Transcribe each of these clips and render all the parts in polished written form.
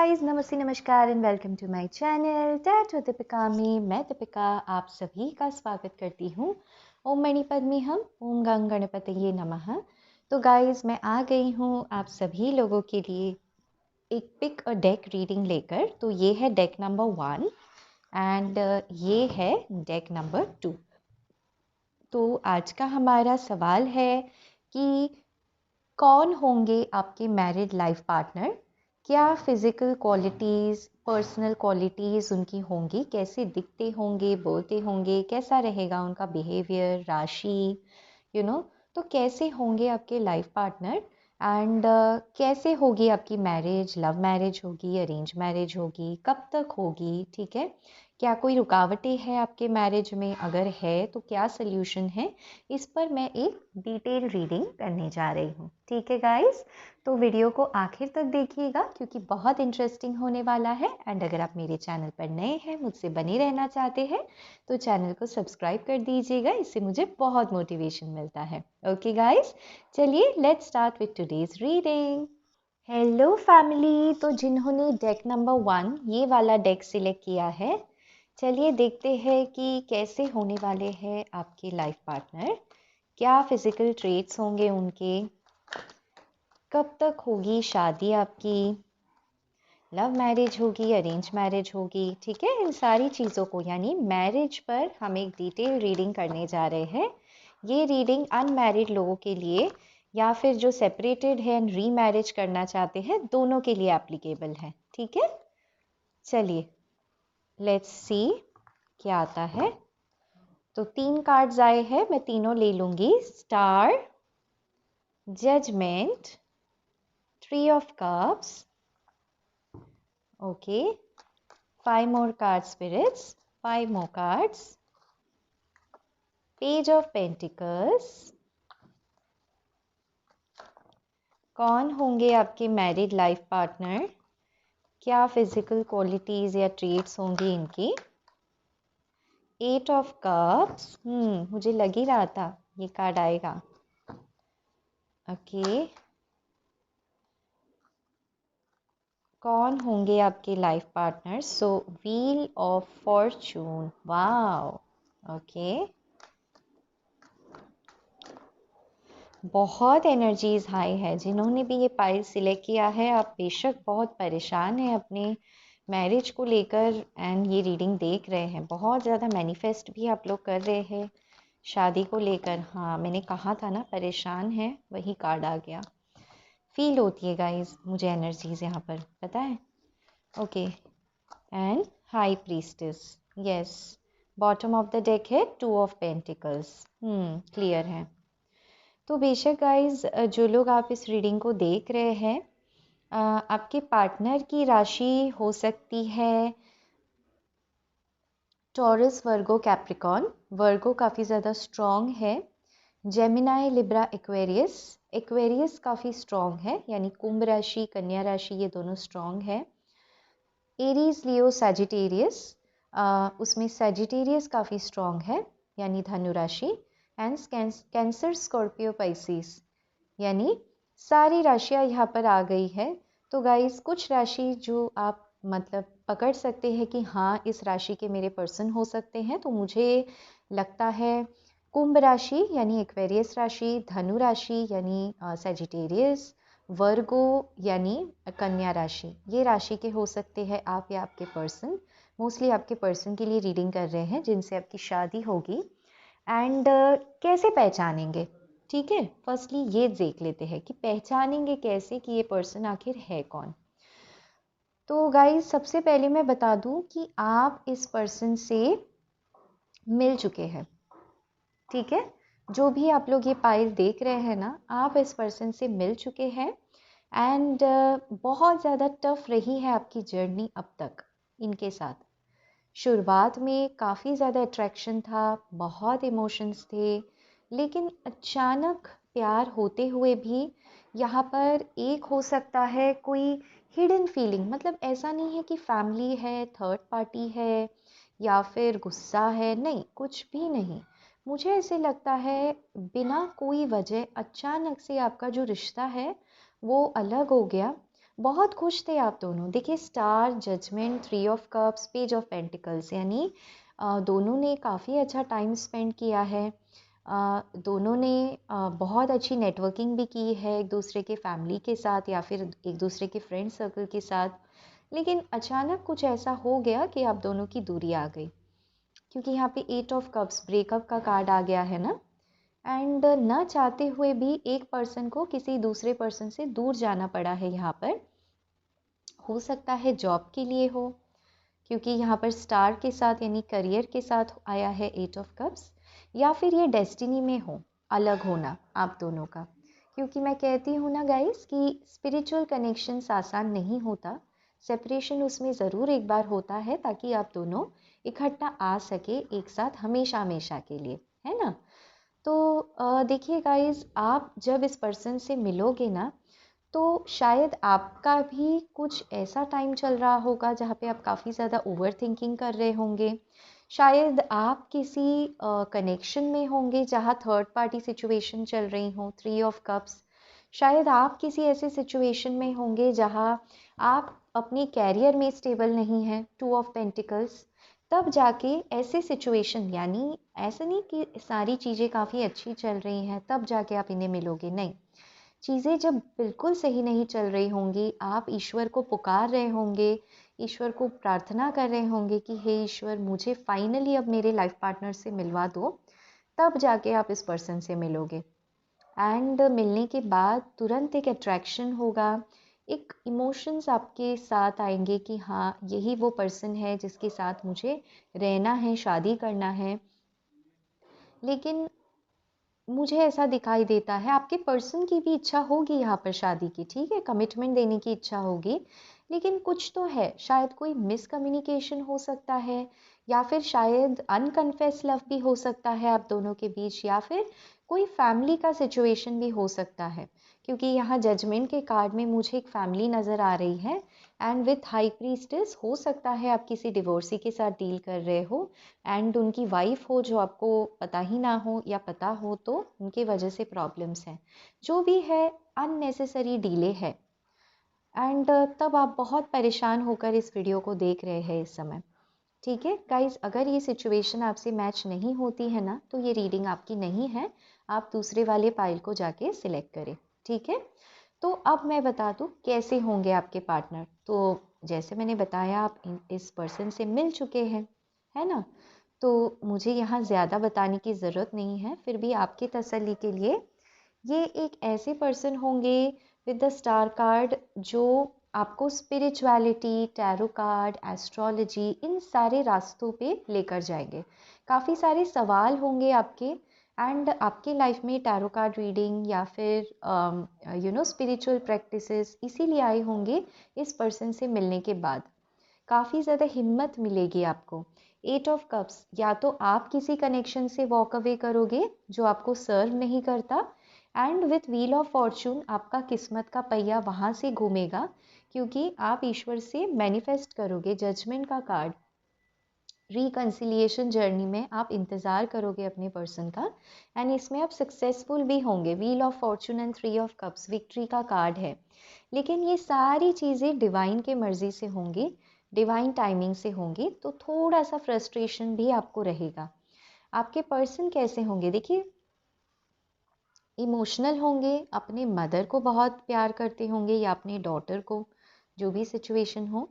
Guys, नमस्ते, नमस्कार and welcome to my channel tat with Deepika में मैं दीपिका आप सभी का स्वागत करती हूँ। ओम मणि पद्मी हम ओम गंग गणपतये नमः। तो गाइस, मैं आ गई हूँ आप सभी लोगों के लिए एक पिक और डेक रीडिंग लेकर। तो ये है डेक नंबर 1 एंड ये है डेक नंबर 2। तो आज का हमारा सवाल है कि कौन होंगे आपके मैरिड लाइफ पार्टनर, क्या फिज़िकल क्वालिटीज़, पर्सनल क्वालिटीज़ उनकी होंगी, कैसे दिखते होंगे, बोलते होंगे, कैसा रहेगा उनका बिहेवियर, राशि, तो कैसे होंगे आपके लाइफ पार्टनर एंड कैसे होगी आपकी मैरिज, लव मैरिज होगी, अरेंज मैरिज होगी, कब तक होगी, ठीक है। क्या कोई रुकावटें हैं आपके मैरिज में, अगर है तो क्या सल्यूशन है, इस पर मैं एक डिटेल रीडिंग करने जा रही हूँ। ठीक है गाइस, तो वीडियो को आखिर तक देखिएगा क्योंकि बहुत इंटरेस्टिंग होने वाला है। एंड अगर आप मेरे चैनल पर नए हैं, मुझसे बने रहना चाहते हैं, तो चैनल को सब्सक्राइब कर दीजिएगा, इससे मुझे बहुत मोटिवेशन मिलता है। ओके गाइस, चलिए let's start with today's reading. Hello family, तो जिन्होंने डेक नंबर 1 ये वाला डेक सिलेक्ट किया है, चलिए देखते हैं कि कैसे होने वाले हैं आपके लाइफ पार्टनर, क्या फिजिकल ट्रेट्स होंगे उनके, कब तक होगी शादी आपकी, लव मैरिज होगी, अरेंज मैरिज होगी, ठीक है। इन सारी चीज़ों को यानी मैरिज पर हम एक डिटेल रीडिंग करने जा रहे हैं। ये रीडिंग अनमैरिड लोगों के लिए या फिर जो सेपरेटेड है एंड री मैरिज करना चाहते हैं, दोनों के लिए एप्लीकेबल है, ठीक है। चलिए लेट्स सी क्या आता है। तो 3 कार्ड्स आए हैं, मैं तीनों ले लूंगी। Star, judgment, 3 of cups, okay, 5 more cards spirits, 5 more cards, Page of Pentacles। कौन होंगे आपके मैरिड लाइफ पार्टनर, क्या फिजिकल क्वालिटीज या ट्रेट्स होंगी इनकी। 8 ऑफ कप्स, मुझे लग ही रहा था ये कार्ड आएगा। ओके, कौन होंगे आपके life partner. So wheel of Fortune, wow, okay, बहुत एनर्जीज हाई है। जिन्होंने भी ये पाइल सिलेक्ट किया है, आप बेशक बहुत परेशान हैं अपने मैरिज को लेकर एंड ये रीडिंग देख रहे हैं, बहुत ज़्यादा मैनिफेस्ट भी आप लोग कर रहे हैं शादी को लेकर। हाँ, मैंने कहा था ना परेशान है, वही कार्ड आ गया। फील होती है गाइस मुझे एनर्जीज यहाँ पर, पता है। Okay, and high priestess, yes, bottom of the deck है 2 ऑफ पेंटिकल्स, क्लियर है। तो बेशक गाइस, जो लोग आप इस रीडिंग को देख रहे हैं, आपके पार्टनर की राशि हो सकती है टॉरस, वर्गो, कैप्रिकॉन। वर्गो काफ़ी ज़्यादा स्ट्रॉन्ग है, जेमिनाई, लिब्रा, एक्वेरियस। एक्वेरियस काफ़ी स्ट्रॉन्ग है, यानी कुंभ राशि, कन्या राशि, ये दोनों स्ट्रॉन्ग है। एरीज, लियो, सैजिटेरियस, उसमें सैजिटेरियस काफ़ी स्ट्रॉन्ग है, यानी धनु राशि। एंड कैंसर, स्कॉर्पियो, पाइसिस, यानी सारी राशियाँ यहाँ पर आ गई है। तो गाइस, कुछ राशि जो आप मतलब पकड़ सकते हैं कि हाँ इस राशि के मेरे पर्सन हो सकते हैं, तो मुझे लगता है कुंभ राशि यानी एक्वेरियस राशि, धनु राशि यानी सैजिटेरियस, वर्गो यानी कन्या राशि, ये राशि के हो सकते हैं आप या आपके पर्सन। मोस्टली आपके पर्सन के लिए रीडिंग कर रहे हैं जिनसे आपकी शादी होगी। एंड कैसे पहचानेंगे, ठीक है, फर्स्टली ये देख लेते हैं कि पहचानेंगे कैसे कि ये पर्सन आखिर है कौन। तो गाइस, सबसे पहले मैं बता दूं कि आप इस पर्सन से मिल चुके हैं, ठीक है। जो भी आप लोग ये पाइल देख रहे हैं ना, आप इस पर्सन से मिल चुके हैं एंड बहुत ज़्यादा टफ रही है आपकी जर्नी अब तक इनके साथ। शुरुआत में काफ़ी ज़्यादा अट्रैक्शन था, बहुत इमोशंस थे, लेकिन अचानक प्यार होते हुए भी यहाँ पर एक हो सकता है कोई हिडन फीलिंग। मतलब ऐसा नहीं है कि फैमिली है, थर्ड पार्टी है या फिर गुस्सा है, नहीं, कुछ भी नहीं। मुझे ऐसे लगता है बिना कोई वजह अचानक से आपका जो रिश्ता है वो अलग हो गया। बहुत खुश थे आप दोनों। देखिए star, judgment, 3 of cups, page of pentacles, यानी दोनों ने काफ़ी अच्छा टाइम स्पेंड किया है। दोनों ने बहुत अच्छी नेटवर्किंग भी की है एक दूसरे के फैमिली के साथ या फिर एक दूसरे के फ्रेंड सर्कल के साथ। लेकिन अचानक कुछ ऐसा हो गया कि आप दोनों की दूरी आ गई, क्योंकि यहाँ पे 8 ऑफ कप्स, ब्रेकअप का कार्ड आ गया है ना। एंड न चाहते हुए भी एक पर्सन को किसी दूसरे पर्सन से दूर जाना पड़ा है यहाँ पर। हो सकता है जॉब के लिए हो, क्योंकि यहाँ पर स्टार के साथ यानी करियर के साथ आया है 8 ऑफ कप्स, या फिर ये डेस्टिनी में हो, अलग होना आप दोनों का। क्योंकि मैं कहती हूँ ना गाइस कि स्पिरिचुअल कनेक्शंस आसान नहीं होता, सेपरेशन उसमें ज़रूर एक बार होता है ताकि आप दोनों इकट्ठा आ सके एक साथ हमेशा हमेशा के लिए, है ना। तो देखिए गाइस, आप जब इस पर्सन से मिलोगे ना, तो शायद आपका भी कुछ ऐसा टाइम चल रहा होगा जहाँ पे आप काफ़ी ज़्यादा ओवर थिंकिंग कर रहे होंगे। शायद आप किसी कनेक्शन में होंगे जहाँ थर्ड पार्टी सिचुएशन चल रही हो, 3 ऑफ कप्स। शायद आप किसी ऐसे सिचुएशन में होंगे जहाँ आप अपने कैरियर में स्टेबल नहीं हैं, 2 ऑफ पेंटिकल्स। तब जाके ऐसे सिचुएशन, यानी ऐसा नहीं कि सारी चीज़ें काफ़ी अच्छी चल रही हैं तब जाके आप इन्हें मिलोगे, नहीं। चीज़ें जब बिल्कुल सही नहीं चल रही होंगी, आप ईश्वर को पुकार रहे होंगे, ईश्वर को प्रार्थना कर रहे होंगे कि हे ईश्वर, मुझे फाइनली अब मेरे लाइफ पार्टनर से मिलवा दो, तब जाके आप इस पर्सन से मिलोगे। एंड मिलने के बाद तुरंत एक अट्रैक्शन होगा, एक इमोशंस आपके साथ आएंगे कि हाँ, यही वो पर्सन है जिसके साथ मुझे रहना है, शादी करना है। लेकिन मुझे ऐसा दिखाई देता है आपके पर्सन की भी इच्छा होगी यहाँ पर शादी की, ठीक है, कमिटमेंट देने की इच्छा होगी। लेकिन कुछ तो है, शायद कोई मिसकम्युनिकेशन हो सकता है, या फिर शायद अनकन्फेस लव भी हो सकता है आप दोनों के बीच, या फिर कोई फैमिली का सिचुएशन भी हो सकता है। क्योंकि यहाँ जजमेंट के कार्ड में मुझे एक फैमिली नज़र आ रही है। एंड विथ हाई प्रीस्टेस, हो सकता है आप किसी डिवोर्सी के साथ डील कर रहे हो एंड उनकी वाइफ हो जो आपको पता ही ना हो, या पता हो तो उनकी वजह से प्रॉब्लम्स हैं। जो भी है, अननेसेसरी डीले है। एंड तब आप बहुत परेशान होकर इस वीडियो को देख रहे हैं इस समय। ठीक है गाइज, अगर ये सिचुएशन आपसे मैच नहीं होती है ना, तो ये रीडिंग आपकी नहीं है। आप दूसरे वाले पाइल को जाके सिलेक्ट करें, ठीक है। तो अब मैं बता दूं कैसे होंगे आपके पार्टनर। तो जैसे मैंने बताया, आप इस पर्सन से मिल चुके हैं, है ना। तो मुझे यहाँ ज़्यादा बताने की ज़रूरत नहीं है, फिर भी आपकी तसल्ली के लिए, ये एक ऐसे पर्सन होंगे विद द स्टार कार्ड जो आपको स्पिरिचुअलिटी, टैरो कार्ड, एस्ट्रोलॉजी, इन सारे रास्तों पे लेकर जाएंगे। काफ़ी सारे सवाल होंगे आपके, एंड आपके लाइफ में टैरो कार्ड रीडिंग या फिर स्पिरिचुअल प्रैक्टिसेस इसीलिए आए होंगे इस पर्सन से मिलने के बाद। काफ़ी ज़्यादा हिम्मत मिलेगी आपको। 8 ऑफ कप्स, या तो आप किसी कनेक्शन से वॉक अवे करोगे जो आपको सर्व नहीं करता, and with wheel of Fortune आपका किस्मत का पहिया वहाँ से घूमेगा, क्योंकि आप ईश्वर से मैनिफेस्ट करोगे जजमेंट का कार्ड। रिकन्सिलिएशन जर्नी में आप इंतज़ार करोगे अपने पर्सन का, एंड इसमें आप सक्सेसफुल भी होंगे। Wheel of Fortune and 3 of cups victory का कार्ड है। लेकिन ये सारी चीज़ें डिवाइन के मर्जी से होंगी, डिवाइन टाइमिंग से होंगी, तो थोड़ा सा फ्रस्ट्रेशन भी आपको रहेगा। आपके पर्सन कैसे होंगे, देखिए इमोशनल होंगे, अपने मदर को बहुत प्यार करते होंगे या अपने डॉटर को, जो भी सिचुएशन हो।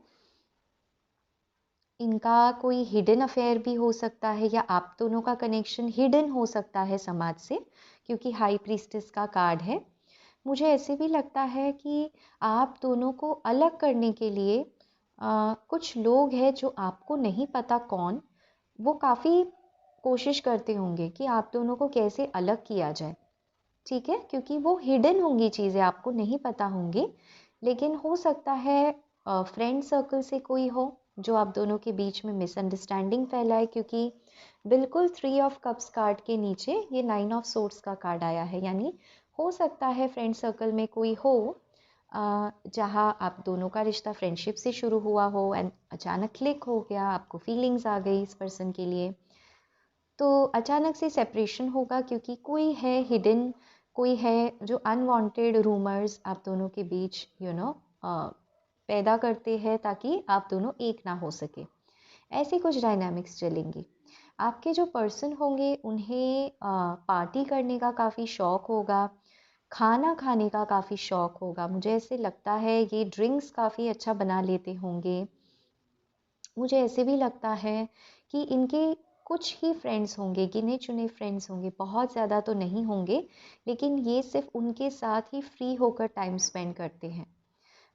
इनका कोई हिडन अफेयर भी हो सकता है, या आप दोनों का कनेक्शन हिडन हो सकता है समाज से, क्योंकि हाई प्रीस्टेस का कार्ड है। मुझे ऐसे भी लगता है कि आप दोनों को अलग करने के लिए कुछ लोग हैं जो आपको नहीं पता कौन, वो काफ़ी कोशिश करते होंगे कि आप दोनों को कैसे अलग किया जाए, ठीक है। क्योंकि वो हिडन होंगी चीज़ें, आपको नहीं पता होंगी। लेकिन हो सकता है फ्रेंड सर्कल से कोई हो जो आप दोनों के बीच में मिसअंडरस्टैंडिंग फैलाए, क्योंकि बिल्कुल 3 ऑफ कप्स कार्ड के नीचे ये 9 ऑफ सोर्ड्स का कार्ड आया है। यानी हो सकता है फ्रेंड सर्कल में कोई हो जहाँ आप दोनों का रिश्ता फ्रेंडशिप से शुरू हुआ हो एंड अचानक क्लिक हो गया, आपको फीलिंग्स आ गई इस पर्सन के लिए, तो अचानक से सेपरेशन होगा, क्योंकि कोई है हिडन, कोई है जो अनवांटेड रूमर्स आप दोनों के बीच पैदा करते हैं ताकि आप दोनों एक ना हो सके। ऐसी कुछ डायनामिक्स चलेंगी। आपके जो पर्सन होंगे उन्हें पार्टी करने का काफ़ी शौक़ होगा, खाना खाने का काफ़ी शौक़ होगा। मुझे ऐसे लगता है ये ड्रिंक्स काफ़ी अच्छा बना लेते होंगे। मुझे ऐसे भी लगता है कि इनके कुछ ही फ्रेंड्स होंगे, गिने चुने फ्रेंड्स होंगे, बहुत ज़्यादा तो नहीं होंगे, लेकिन ये सिर्फ उनके साथ ही फ्री होकर टाइम स्पेंड करते हैं।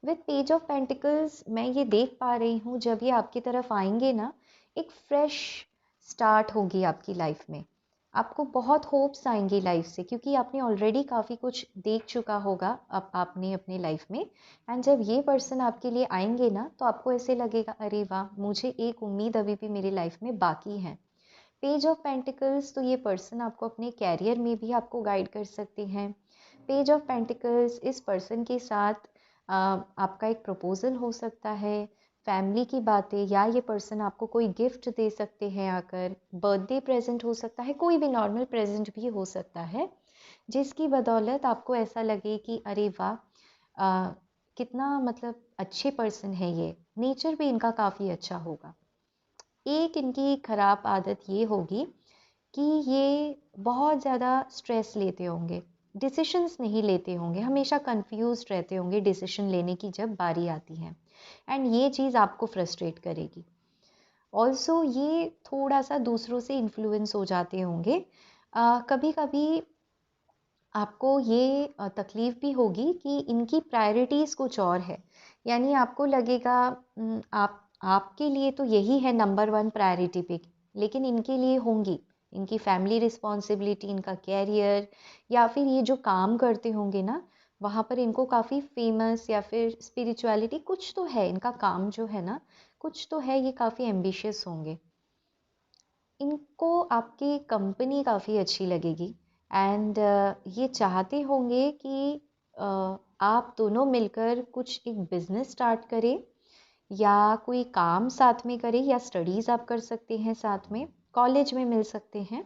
विद पेज ऑफ पेंटिकल्स मैं ये देख पा रही हूँ, जब ये आपकी तरफ आएंगे ना, एक फ्रेश स्टार्ट होगी आपकी लाइफ में। आपको बहुत होप्स आएंगी लाइफ से, क्योंकि आपने ऑलरेडी काफ़ी कुछ देख चुका होगा आपने अपने लाइफ में। एंड जब ये पर्सन आपके लिए आएंगे ना, तो आपको ऐसे लगेगा अरे वाह, मुझे एक उम्मीद अभी भी मेरी लाइफ में बाकी है। पेज ऑफ पेंटिकल्स, तो ये पर्सन आपको अपने कैरियर में भी आपको गाइड कर सकते हैं। पेज ऑफ पेंटिकल्स, इस पर्सन के साथ आपका एक प्रपोजल हो सकता है, फैमिली की बातें, या ये पर्सन आपको कोई गिफ्ट दे सकते हैं आकर, बर्थडे प्रेजेंट हो सकता है, कोई भी नॉर्मल प्रेजेंट भी हो सकता है, जिसकी बदौलत आपको ऐसा लगे कि अरे वाह, कितना मतलब अच्छे पर्सन है ये। नेचर भी इनका काफ़ी अच्छा होगा। एक इनकी ख़राब आदत ये होगी कि ये बहुत ज़्यादा स्ट्रेस लेते होंगे, डिसीशंस नहीं लेते होंगे, हमेशा कंफ्यूज रहते होंगे डिसीजन लेने की जब बारी आती है। एंड ये चीज़ आपको फ्रस्ट्रेट करेगी। ऑल्सो ये थोड़ा सा दूसरों से इन्फ्लुएंस हो जाते होंगे। कभी कभी आपको ये तकलीफ़ भी होगी कि इनकी प्रायोरिटीज़ कुछ और है। यानी आपको लगेगा आपके लिए तो यही है नंबर वन प्रायोरिटी पे, लेकिन इनके लिए होंगी इनकी फैमिली रिस्पॉन्सिबिलिटी, इनका कैरियर, या फिर ये जो काम करते होंगे ना, वहाँ पर इनको काफ़ी फेमस, या फिर स्पिरिचुअलिटी कुछ तो है, इनका काम जो है ना कुछ तो है, ये काफ़ी एम्बिशियस होंगे। इनको आपकी कंपनी काफ़ी अच्छी लगेगी। एंड ये चाहते होंगे कि आप दोनों मिलकर कुछ एक बिजनेस स्टार्ट करें, या कोई काम साथ में करें, या स्टडीज़ आप कर सकते हैं साथ में, कॉलेज में मिल सकते हैं।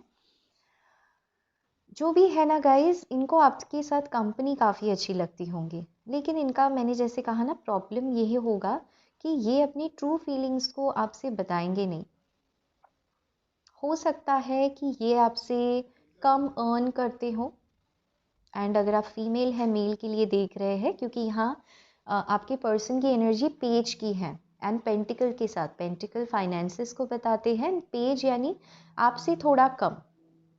जो भी है ना गाइस, इनको आपके साथ कंपनी काफ़ी अच्छी लगती होंगी, लेकिन इनका मैंने जैसे कहा ना, प्रॉब्लम यही होगा कि ये अपनी ट्रू फीलिंग्स को आपसे बताएंगे नहीं। हो सकता है कि ये आपसे कम अर्न करते हो, एंड अगर आप फीमेल है, मेल के लिए देख रहे हैं, क्योंकि यहाँ आपके पर्सन की एनर्जी पेज की है, एंड पेंटिकल के साथ, पेंटिकल फाइनेंसेस को बताते हैं, पेज यानी आपसे थोड़ा कम।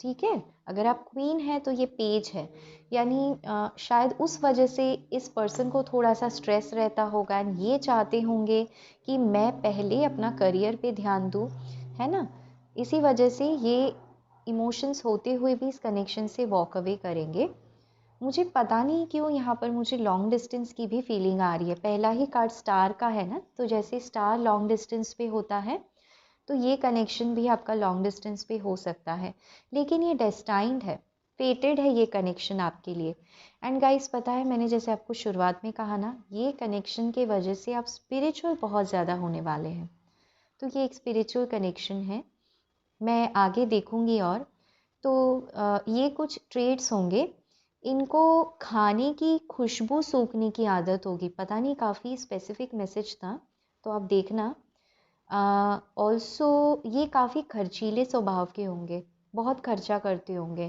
ठीक है, अगर आप क्वीन है तो ये पेज है, यानी शायद उस वजह से इस पर्सन को थोड़ा सा स्ट्रेस रहता होगा, एंड ये चाहते होंगे कि मैं पहले अपना करियर पे ध्यान दूँ, है ना। इसी वजह से ये इमोशंस होते हुए भी इस कनेक्शन से वॉक अवे करेंगे। मुझे पता नहीं क्यों यहाँ पर मुझे लॉन्ग डिस्टेंस की भी फीलिंग आ रही है। पहला ही कार्ड स्टार का है ना, तो जैसे स्टार लॉन्ग डिस्टेंस पे होता है, तो ये कनेक्शन भी आपका लॉन्ग डिस्टेंस पे हो सकता है, लेकिन ये डेस्टाइंड है, फेटेड है ये कनेक्शन आपके लिए। एंड गाइस, पता है मैंने जैसे आपको शुरुआत में कहा ना, ये कनेक्शन के वजह से आप स्पिरिचुअल बहुत ज़्यादा होने वाले हैं। तो ये एक स्पिरिचुअल कनेक्शन है, मैं आगे देखूंगी। और तो ये कुछ ट्रेड्स होंगे। इनको खाने की खुशबू सूंघने की आदत होगी, पता नहीं, काफ़ी स्पेसिफिक मैसेज था, तो आप देखना। ऑल्सो ये काफ़ी खर्चीले स्वभाव के होंगे, बहुत खर्चा करते होंगे।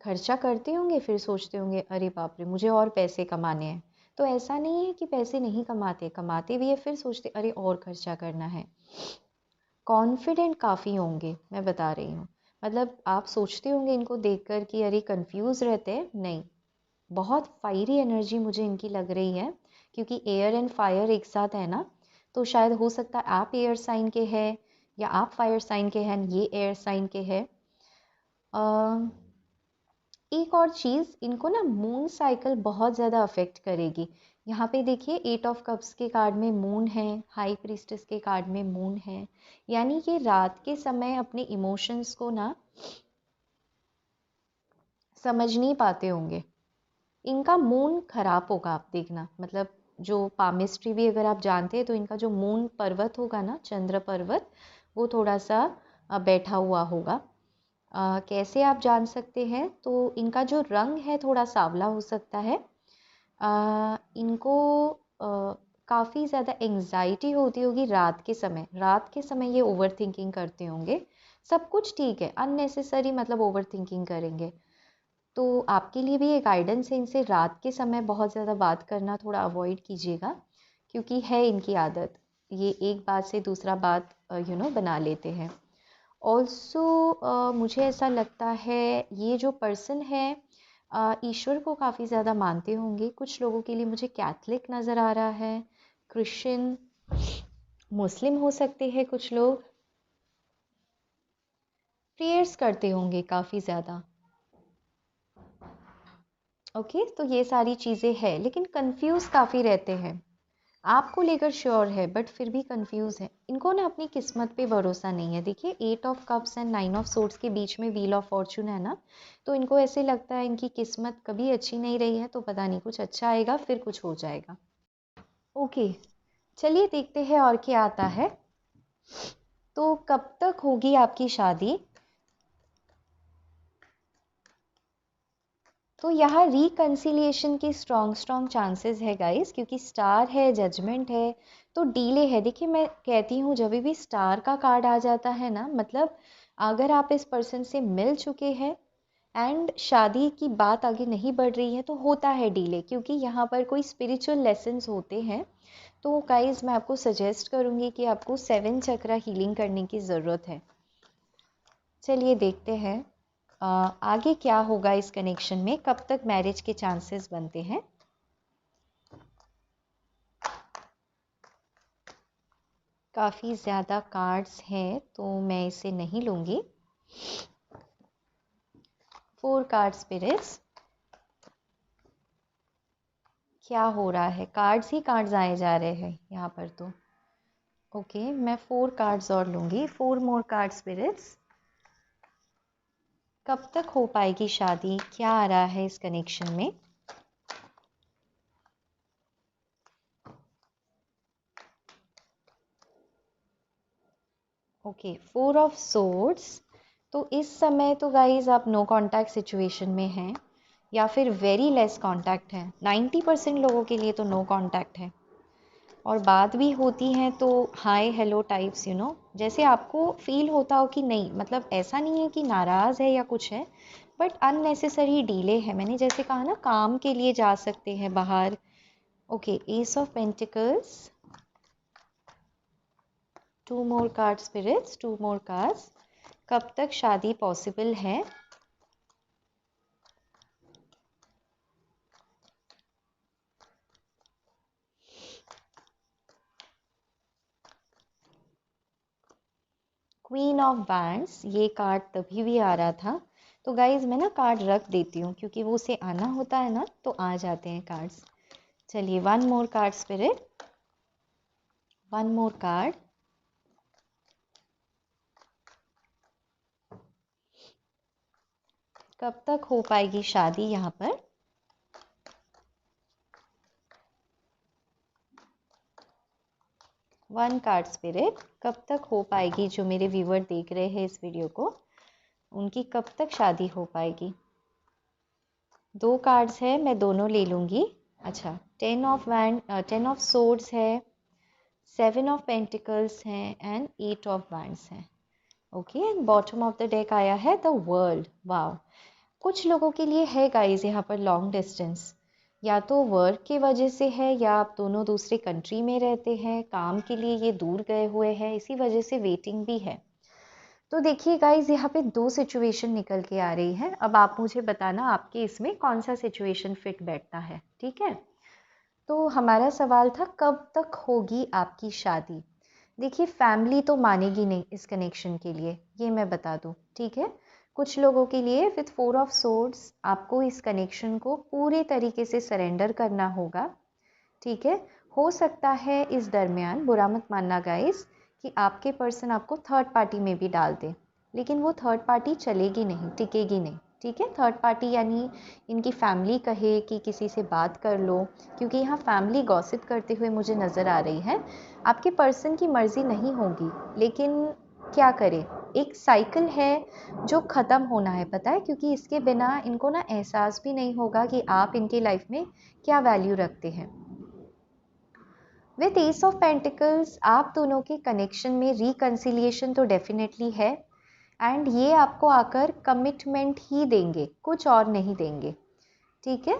खर्चा करते होंगे, फिर सोचते होंगे अरे बाप रे, मुझे और पैसे कमाने हैं। तो ऐसा नहीं है कि पैसे नहीं कमाते, कमाते भी है, फिर सोचते अरे और खर्चा करना है। कॉन्फिडेंट काफ़ी होंगे, मैं बता रही हूँ। मतलब आप सोचते होंगे इनको देखकर कि अरे कंफ्यूज रहते हैं, नहीं, बहुत फायरी एनर्जी मुझे इनकी लग रही है, क्योंकि एयर एंड फायर एक साथ है ना। तो शायद हो सकता है आप एयर साइन के हैं, या आप फायर साइन के हैं, ये एयर साइन के हैं। एक और चीज़, इनको ना मून साइकिल बहुत ज़्यादा अफेक्ट करेगी। यहाँ पे देखिए 8 ऑफ कप्स के कार्ड में मून है, हाई प्रीस्टेस के कार्ड में मून है, यानी कि रात के समय अपने इमोशंस को ना समझ नहीं पाते होंगे। इनका मून खराब होगा, आप देखना। मतलब जो पामिस्ट्री भी अगर आप जानते हैं, तो इनका जो मून पर्वत होगा ना, चंद्र पर्वत, वो थोड़ा सा बैठा हुआ होगा। कैसे आप जान सकते हैं, तो इनका जो रंग है थोड़ा सांवला हो सकता है। इनको काफ़ी ज़्यादा एंग्जाइटी होती होगी रात के समय ये ओवर थिंकिंग करते होंगे। सब कुछ ठीक है, अननेसेसरी मतलब ओवर थिंकिंग करेंगे। तो आपके लिए भी ये गाइडेंस है, इनसे रात के समय बहुत ज़्यादा बात करना थोड़ा अवॉइड कीजिएगा, क्योंकि है इनकी आदत, ये एक बात से दूसरा बात बना लेते हैं। ऑल्सो मुझे ऐसा लगता है ये जो पर्सन है ईश्वर को काफ़ी ज़्यादा मानते होंगे। कुछ लोगों के लिए मुझे कैथलिक नज़र आ रहा है, क्रिश्चियन, मुस्लिम हो सकते हैं कुछ लोग। प्रेयर्स करते होंगे काफ़ी ज़्यादा। ओके, तो ये सारी चीज़ें हैं, लेकिन कंफ्यूज काफ़ी रहते हैं। आपको लेकर श्योर है बट फिर भी कंफ्यूज है। इनको ना अपनी किस्मत पे भरोसा नहीं है। देखिए 8 of cups and 9 of swords के बीच में व्हील ऑफ फॉर्चून है ना, तो इनको ऐसे लगता है इनकी किस्मत कभी अच्छी नहीं रही है, तो पता नहीं कुछ अच्छा आएगा फिर कुछ हो जाएगा। ओके, चलिए देखते हैं और क्या आता है। तो कब तक होगी आपकी शादी? तो यहाँ रिकन्सिलिएशन के स्ट्रॉन्ग चांसेस है गाइस, क्योंकि स्टार है, जजमेंट है, तो डीले है। देखिए मैं कहती हूँ जब भी स्टार का कार्ड आ जाता है ना, मतलब अगर आप इस पर्सन से मिल चुके हैं एंड शादी की बात आगे नहीं बढ़ रही है तो होता है डीले, क्योंकि यहाँ पर कोई स्पिरिचुअल लेसन्स होते हैं। तो गाइस मैं आपको सजेस्ट करूँगी कि आपको 7 चक्रा हीलिंग करने की ज़रूरत है। चलिए देखते हैं आगे क्या होगा इस कनेक्शन में, कब तक मैरिज के चांसेस बनते हैं। काफ़ी ज़्यादा कार्ड्स हैं तो मैं इसे नहीं लूँगी। 4 कार्ड स्पिरिट्स, क्या हो रहा है? कार्ड्स ही कार्ड्स आए जा रहे हैं यहाँ पर तो। ओके, मैं 4 कार्ड्स और लूँगी, 4 मोर कार्ड स्पिरिट्स। कब तक हो पाएगी शादी, क्या आ रहा है इस कनेक्शन में? Okay, 4 of swords. तो इस समय तो गाइज आप नो कांटेक्ट सिचुएशन में हैं या फिर वेरी लेस कांटेक्ट है। 90% लोगों के लिए तो नो कांटेक्ट है, और बात भी होती हैं तो हाय हेलो टाइप्स, जैसे आपको फील होता हो कि नहीं, मतलब ऐसा नहीं है कि नाराज़ है या कुछ है, बट अननेसेसरी डीले है। मैंने जैसे कहा ना, काम के लिए जा सकते हैं बाहर। Okay, ace of pentacles, 2 more card spirits, 2 more cards. कब तक शादी पॉसिबल है? क्वीन ऑफ वैंड्स, ये कार्ड तभी भी आ रहा था। तो गाइज मैं ना कार्ड रख देती हूँ, क्योंकि वो उसे आना होता है ना तो आ जाते हैं कार्ड्स। चलिए 1 मोर कार्ड स्पिरिट, 1 मोर कार्ड। कब तक हो पाएगी शादी यहाँ पर? वन कार्ड स्पिरिट, कब तक हो पाएगी? जो मेरे व्यूअर देख रहे हैं इस वीडियो को, उनकी कब तक शादी हो पाएगी? 2 कार्ड्स है, मैं दोनों ले लूँगी। अच्छा, 10 ऑफ सोर्ड्स है, 7 ऑफ पेंटिकल्स हैं एंड 8 ऑफ वैंड्स हैं। Okay, and bottom of the deck आया है द वर्ल्ड। वाओ, कुछ लोगों के लिए है गाइस यहाँ पर लॉन्ग डिस्टेंस, या तो वर्क की वजह से है या आप दोनों दूसरे कंट्री में रहते हैं, काम के लिए ये दूर गए हुए हैं, इसी वजह से वेटिंग भी है। तो देखिए गाइस यहाँ पे 2 सिचुएशन निकल के आ रही है। अब आप मुझे बताना आपके इसमें कौन सा सिचुएशन फिट बैठता है, ठीक है? तो हमारा सवाल था कब तक होगी आपकी शादी। देखिए फैमिली तो मानेगी नहीं इस कनेक्शन के लिए, ये मैं बता दूँ, ठीक है? कुछ लोगों के लिए विथ 4 ऑफ सोर्ड्स आपको इस कनेक्शन को पूरे तरीके से सरेंडर करना होगा, ठीक है? हो सकता है इस दरमियान, बुरा मत मानना गाइस, कि आपके पर्सन आपको थर्ड पार्टी में भी डाल दे, लेकिन वो थर्ड पार्टी चलेगी नहीं, टिकेगी नहीं, ठीक है? थर्ड पार्टी यानी इनकी फैमिली कहे कि किसी से बात कर लो, क्योंकि यहाँ फैमिली गॉसिप करते हुए मुझे नज़र आ रही है। आपके पर्सन की मर्ज़ी नहीं होगी, लेकिन क्या करें, एक साइकिल है जो ख़त्म होना है, पता है, क्योंकि इसके बिना इनको ना एहसास भी नहीं होगा कि आप इनके लाइफ में क्या वैल्यू रखते हैं। विथ एस ऑफ पेंटिकल्स आप दोनों के कनेक्शन में रिकन्सिलिएशन तो डेफिनेटली है, एंड ये आपको आकर कमिटमेंट ही देंगे, कुछ और नहीं देंगे, ठीक है।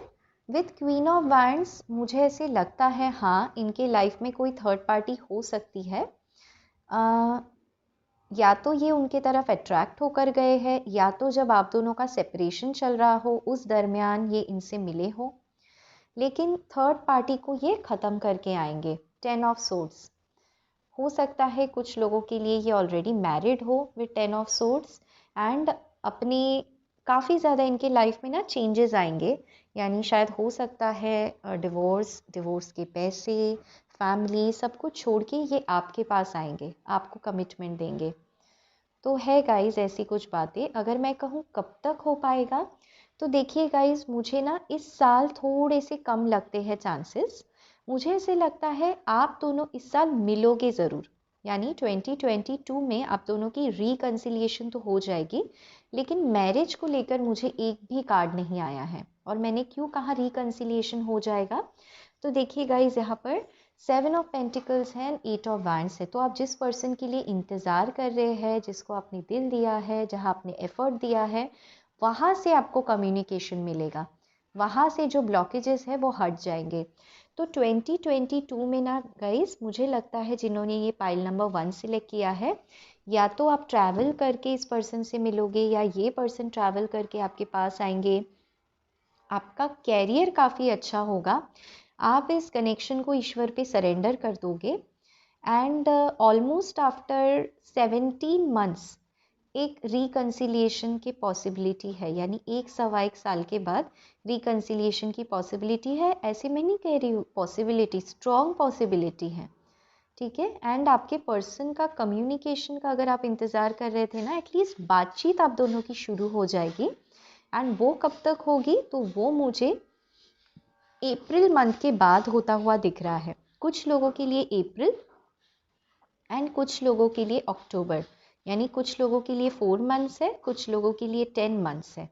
विथ क्वीन ऑफ वैंड्स मुझे ऐसे लगता है हाँ इनके लाइफ में कोई थर्ड पार्टी हो सकती है। या तो ये उनके तरफ अट्रैक्ट होकर गए हैं, या तो जब आप दोनों का सेपरेशन चल रहा हो उस दरमियान ये इनसे मिले हो, लेकिन थर्ड पार्टी को ये ख़त्म करके आएंगे। 10 ऑफ सोर्ड्स हो सकता है कुछ लोगों के लिए ये ऑलरेडी मैरिड हो विद 10 ऑफ सोर्ड्स, एंड अपने काफ़ी ज़्यादा इनके लाइफ में ना चेंजेस आएंगे, यानी शायद हो सकता है डिवोर्स के पैसे, फैमिली, सब कुछ छोड़ के ये आपके पास आएंगे, आपको कमिटमेंट देंगे। तो है गाइस ऐसी कुछ बातें। अगर मैं कहूँ कब तक हो पाएगा, तो देखिए गाइस मुझे ना इस साल थोड़े से कम लगते हैं चांसेस। मुझे ऐसे लगता है आप दोनों इस साल मिलोगे ज़रूर, यानी 2022 में आप दोनों की रिकन्सिलिएशन तो हो जाएगी, लेकिन मैरिज को लेकर मुझे एक भी कार्ड नहीं आया है। और मैंने क्यों कहा रिकन्सिलिएशन हो जाएगा, तो देखिए गाइज यहाँ पर 7 ऑफ पेंटिकल्स है, 8 ऑफ वैंड्स है। तो आप जिस पर्सन के लिए इंतज़ार कर रहे हैं, जिसको आपने दिल दिया है, जहाँ आपने एफर्ट दिया है, वहाँ से आपको कम्युनिकेशन मिलेगा, वहाँ से जो ब्लॉकेजेस है वो हट जाएंगे। तो 2022 में ना गाइस मुझे लगता है जिन्होंने ये पाइल नंबर 1 सिलेक्ट किया है, या तो आप ट्रैवल करके इस पर्सन से मिलोगे, या ये पर्सन ट्रैवल करके आपके पास आएंगे। आपका कैरियर काफ़ी अच्छा होगा, आप इस कनेक्शन को ईश्वर पे सरेंडर कर दोगे, एंड ऑलमोस्ट आफ्टर 17 मंथ्स एक रिकन्सिलिएशन की पॉसिबिलिटी है, यानी 1 साल के बाद रिकन्सिलिएशन की पॉसिबिलिटी है। ऐसे मैं नहीं कह रही हूँ, पॉसिबिलिटी, स्ट्रॉन्ग पॉसिबिलिटी है, ठीक है। एंड आपके पर्सन का कम्युनिकेशन का अगर आप इंतज़ार कर रहे थे ना, एटलीस्ट बातचीत आप दोनों की शुरू हो जाएगी। एंड वो कब तक होगी, तो वो मुझे अप्रैल मंथ के बाद होता हुआ दिख रहा है। कुछ लोगों के लिए अप्रैल एंड कुछ लोगों के लिए अक्टूबर, यानी कुछ लोगों के लिए 4 मंथ्स है, कुछ लोगों के लिए 10 मंथ्स है,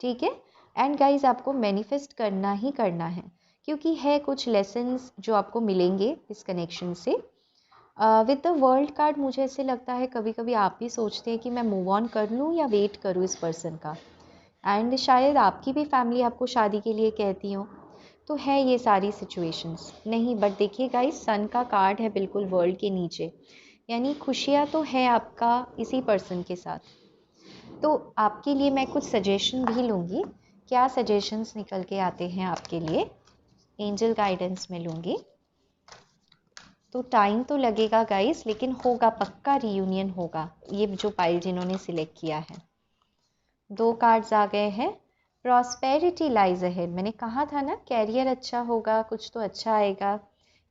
ठीक है। एंड गाइज आपको मैनिफेस्ट करना ही करना है, क्योंकि है कुछ लेसन्स जो आपको मिलेंगे इस कनेक्शन से। विद द वर्ल्ड कार्ड मुझे ऐसे लगता है कभी कभी आप भी सोचते हैं कि मैं मूव ऑन कर लूँ या वेट करूँ इस पर्सन का, एंड शायद आपकी भी फैमिली आपको शादी के लिए कहती हो, तो है ये सारी सिचुएशंस नहीं। बट देखिए गाइस सन का कार्ड है बिल्कुल वर्ल्ड के नीचे, यानी खुशियाँ तो है आपका इसी पर्सन के साथ। तो आपके लिए मैं कुछ सजेशन भी लूँगी, क्या सजेशंस निकल के आते हैं आपके लिए, एंजल गाइडेंस में लूँगी। तो टाइम तो लगेगा गाइस, लेकिन होगा पक्का, रीयूनियन होगा। ये जो पाइल जिन्होंने सिलेक्ट किया है, 2 कार्ड्स आ गए हैं। प्रॉस्पेरिटी लाइज अहेड, मैंने कहा था ना कैरियर अच्छा होगा, कुछ तो अच्छा आएगा।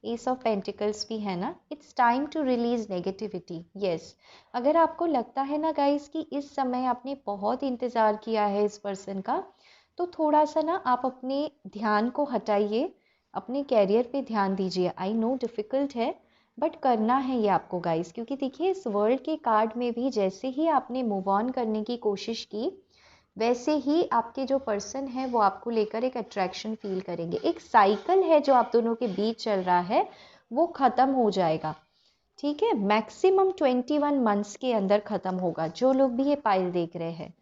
एस ऑफ पेंटिकल्स भी है ना, it's time to release negativity. Yes, अगर आपको लगता है ना गाइस कि इस समय आपने बहुत इंतज़ार किया है इस पर्सन का, तो थोड़ा सा ना आप अपने ध्यान को हटाइए, अपने कैरियर पे ध्यान दीजिए। आई नो डिफ़िकल्ट है, बट करना है ये आपको गाइस, क्योंकि देखिए इस वर्ल्ड के कार्ड में भी जैसे ही आपने मूव ऑन करने की कोशिश की, वैसे ही आपके जो पर्सन है वो आपको लेकर एक अट्रैक्शन फील करेंगे। एक साइकिल है जो आप दोनों के बीच चल रहा है, वो ख़त्म हो जाएगा, ठीक है। मैक्सिमम 21 मंथ्स के अंदर ख़त्म होगा। जो लोग भी ये पाइल देख रहे हैं,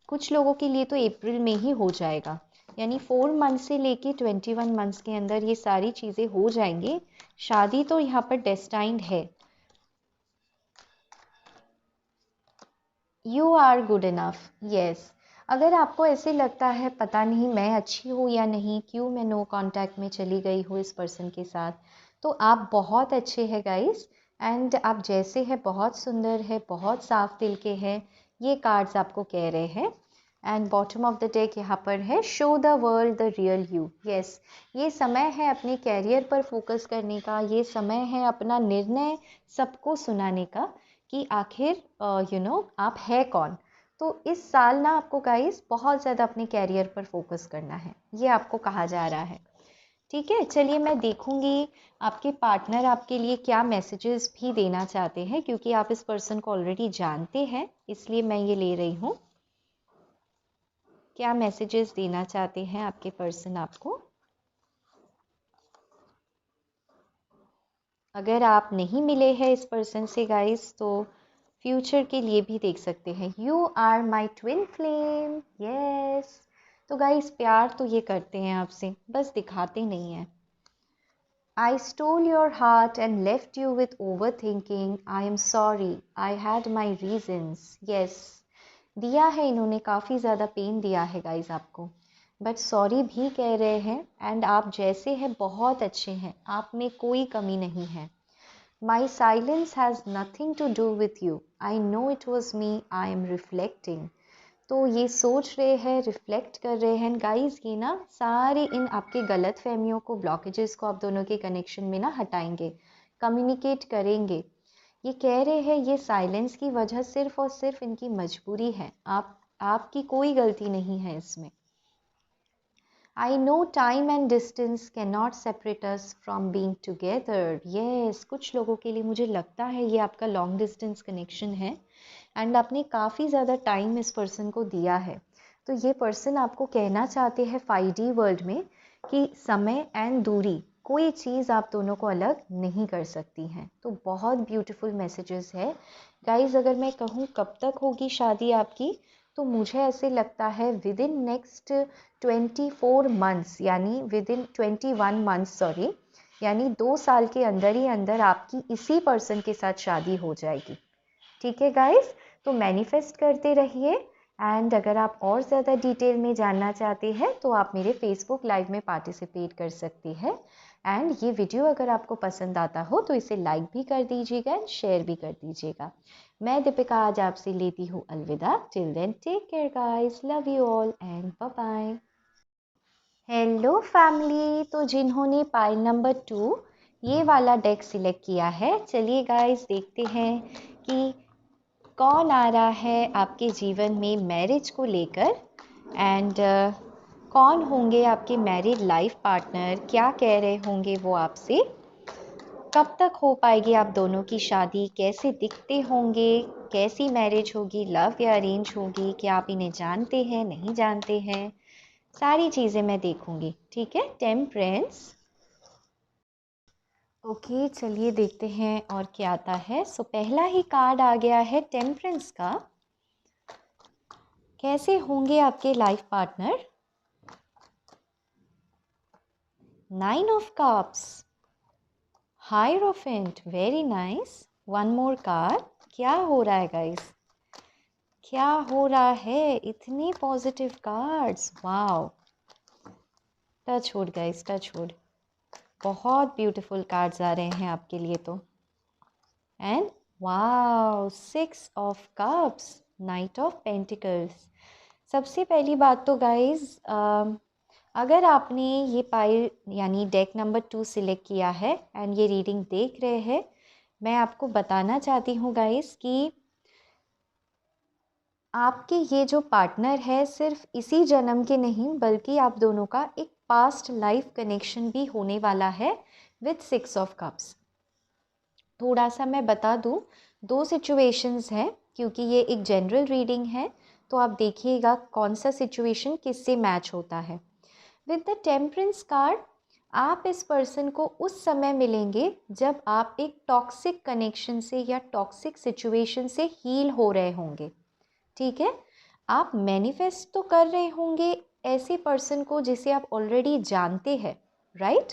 कुछ लोगों के लिए तो अप्रैल में ही हो जाएगा, यानी 4 मंथ से लेके 21 मंथ्स के अंदर ये सारी चीज़ें हो जाएंगी। शादी तो यहाँ पर डेस्टाइंड है। You are good enough, yes. अगर आपको ऐसे लगता है पता नहीं मैं अच्छी हूँ या नहीं, क्यों मैं नो कांटेक्ट में चली गई हूँ इस पर्सन के साथ, तो आप बहुत अच्छे हैं गाइस, एंड आप जैसे हैं बहुत सुंदर है, बहुत साफ दिल के हैं, ये कार्ड्स आपको कह रहे हैं। And bottom of the deck यहाँ पर है show the world the real you. Yes, ये समय है अपने कैरियर पर फोकस करने का, ये समय है अपना निर्णय सबको सुनाने का कि आखिर आप है कौन। तो इस साल ना आपको गाइस बहुत ज़्यादा अपने कैरियर पर फोकस करना है, ये आपको कहा जा रहा है, ठीक है, चलिए मैं देखूंगी आपके पार्टनर आपके लिए क्या मैसेजेस भी देना चाहते हैं, क्योंकि आप इस पर्सन को ऑलरेडी जानते हैं, इसलिए मैं ये ले रही हूँ। क्या मैसेजेस देना चाहते हैं आपके पर्सन आपको। अगर आप नहीं मिले हैं इस पर्सन से गाइस, तो फ्यूचर के लिए भी देख सकते हैं। You are my twin flame, yes. तो गाइस प्यार तो ये करते हैं आपसे, बस दिखाते नहीं हैं। I stole your heart and left you with overthinking. I am sorry. I had my reasons. Yes. दिया है इन्होंने, काफ़ी ज़्यादा पेन दिया है गाइस आपको, बट सॉरी भी कह रहे हैं। एंड आप जैसे हैं बहुत अच्छे हैं, आप में कोई कमी नहीं है। My silence has nothing to do with you. I know it was me. I am reflecting. तो ये सोच रहे हैं, रिफ्लेक्ट कर रहे हैं गाइस। ये ना सारे इन आपके गलत फहमियों को, ब्लॉकेजेस को आप दोनों के कनेक्शन में ना हटाएंगे, कम्युनिकेट करेंगे। ये कह रहे हैं ये साइलेंस की वजह सिर्फ और सिर्फ इनकी मजबूरी है, आपकी कोई गलती नहीं है इसमें। I know time and distance cannot separate us from being together. Yes, कुछ लोगों के लिए मुझे लगता है ये आपका लॉन्ग डिस्टेंस कनेक्शन है, एंड आपने काफ़ी ज़्यादा टाइम इस पर्सन को दिया है। तो ये पर्सन आपको कहना चाहते हैं 5D वर्ल्ड में कि समय एंड दूरी, कोई चीज़ आप दोनों को अलग नहीं कर सकती हैं। तो बहुत ब्यूटीफुल मैसेजेस है गाइज। अगर मैं कहूँ कब तक होगी शादी आपकी, तो मुझे ऐसे लगता है विद इन नेक्स्ट 24 मंथ्स, यानी विद इन 21 मंथ्स, सॉरी, यानी 2 साल के अंदर ही अंदर आपकी इसी पर्सन के साथ शादी हो जाएगी। ठीक है गाइस, तो मैनिफेस्ट करते रहिए। एंड अगर आप और ज़्यादा डिटेल में जानना चाहते हैं तो आप मेरे फेसबुक लाइव में पार्टिसिपेट कर सकते हैं। एंड ये वीडियो अगर आपको पसंद आता हो तो इसे लाइक भी कर दीजिएगा एंड शेयर भी कर दीजिएगा। मैं दीपिका आज आपसे लेती हूँ अलविदा। Till then take care guys, love you all and bye bye. Hello family, तो जिन्होंने पाइल नंबर 2 ये वाला डेक सिलेक्ट किया है, चलिए गाइस देखते हैं कि कौन आ रहा है आपके जीवन में मैरिज को लेकर। एंड कौन होंगे आपके मैरिड लाइफ पार्टनर, क्या कह रहे होंगे वो आपसे, कब तक हो पाएगी आप दोनों की शादी, कैसे दिखते होंगे, कैसी मैरिज होगी, लव या अरेंज होगी, क्या आप इन्हें जानते हैं नहीं जानते हैं, सारी चीज़ें मैं देखूंगी। ठीक है, टेम्परेंस। ओके, चलिए देखते हैं और क्या आता है। सो पहला ही कार्ड आ गया है टेम्परेंस का। कैसे होंगे आपके life partner. 9 of cups, hierophant, very nice. One more card. क्या हो रहा है गाइस, क्या हो रहा है, इतनी positive cards, wow. Touch wood guys, touch wood. बहुत ब्यूटीफुल कार्ड्स आ रहे हैं आपके लिए तो। And wow, 6 of cups, night of pentacles. सबसे पहली बात तो गाइस, अगर आपने ये पाइल यानी डेक नंबर 2 सिलेक्ट किया है एंड ये रीडिंग देख रहे हैं, मैं आपको बताना चाहती हूँ गाइस कि आपके ये जो पार्टनर है सिर्फ इसी जन्म के नहीं, बल्कि आप दोनों का एक पास्ट लाइफ कनेक्शन भी होने वाला है विद 6 ऑफ कप्स। थोड़ा सा मैं बता दूँ, 2 सिचुएशंस हैं, क्योंकि ये एक जनरल रीडिंग है, तो आप देखिएगा कौन सा सिचुएशन किससे मैच होता है। विद द टेम्परेंस कार्ड, आप इस पर्सन को उस समय मिलेंगे जब आप एक टॉक्सिक कनेक्शन से या टॉक्सिक सिचुएशन से हील हो रहे होंगे। ठीक है, आप मैनिफेस्ट तो कर रहे होंगे ऐसे पर्सन को जिसे आप ऑलरेडी जानते हैं, राइट।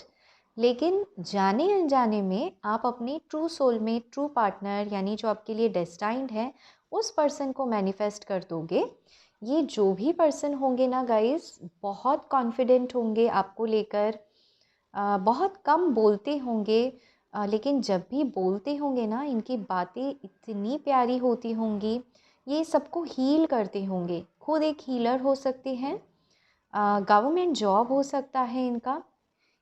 लेकिन जाने अनजाने में आप अपने ट्रू सोलमेट, ट्रू पार्टनर, यानी जो आपके लिए डेस्टाइंड है, उस पर्सन को मैनिफेस्ट कर दोगे। ये जो भी पर्सन होंगे ना गाइस, बहुत कॉन्फिडेंट होंगे आपको लेकर, बहुत कम बोलते होंगे, लेकिन जब भी बोलते होंगे ना, इनकी बातें इतनी प्यारी होती होंगी, ये सबको हील करते होंगे, खुद एक हीलर हो सकते हैं, गवर्नमेंट जॉब हो सकता है इनका,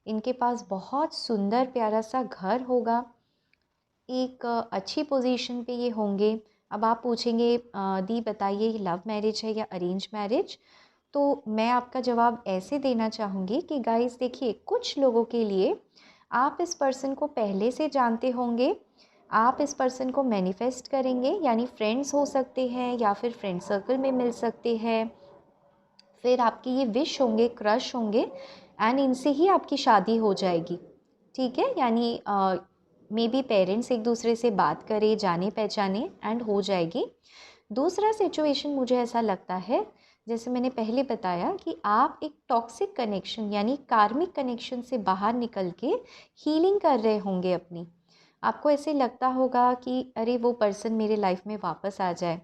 इनके पास बहुत सुंदर प्यारा सा घर होगा, एक अच्छी पोजीशन पे ये होंगे। अब आप पूछेंगे दी बताइए ये लव मैरिज है या अरेंज मैरिज, तो मैं आपका जवाब ऐसे देना चाहूँगी कि गाइस देखिए, कुछ लोगों के लिए आप इस पर्सन को पहले से जानते होंगे, आप इस पर्सन को मैनिफेस्ट करेंगे, यानी फ्रेंड्स हो सकते हैं या फिर फ्रेंड सर्कल में मिल सकते हैं, फिर आपकी ये विश होंगे, क्रश होंगे, एंड इनसे ही आपकी शादी हो जाएगी। ठीक है, यानी मे बी पेरेंट्स एक दूसरे से बात करें, जाने पहचाने, एंड हो जाएगी। दूसरा सिचुएशन मुझे ऐसा लगता है, जैसे मैंने पहले बताया, कि आप एक टॉक्सिक कनेक्शन यानी कार्मिक कनेक्शन से बाहर निकल के हीलिंग कर रहे होंगे अपनी। आपको ऐसे लगता होगा कि अरे वो पर्सन मेरे लाइफ में वापस आ जाए,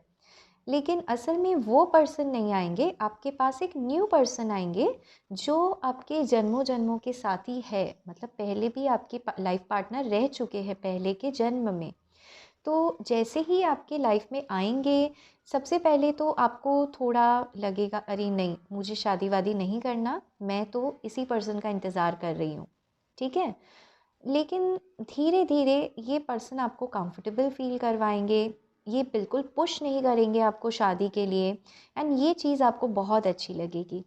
लेकिन असल में वो पर्सन नहीं आएंगे, आपके पास एक न्यू पर्सन आएंगे जो आपके जन्मों जन्मों के साथी है, मतलब पहले भी आपके लाइफ पार्टनर रह चुके हैं पहले के जन्म में। तो जैसे ही आपके लाइफ में आएंगे, सबसे पहले तो आपको थोड़ा लगेगा अरे नहीं, मुझे शादी वादी नहीं करना, मैं तो इसी पर्सन का इंतज़ार कर रही हूँ। ठीक है, लेकिन धीरे धीरे ये पर्सन आपको कंफर्टेबल फील करवाएंगे, ये बिल्कुल पुश नहीं करेंगे आपको शादी के लिए, एंड ये चीज़ आपको बहुत अच्छी लगेगी।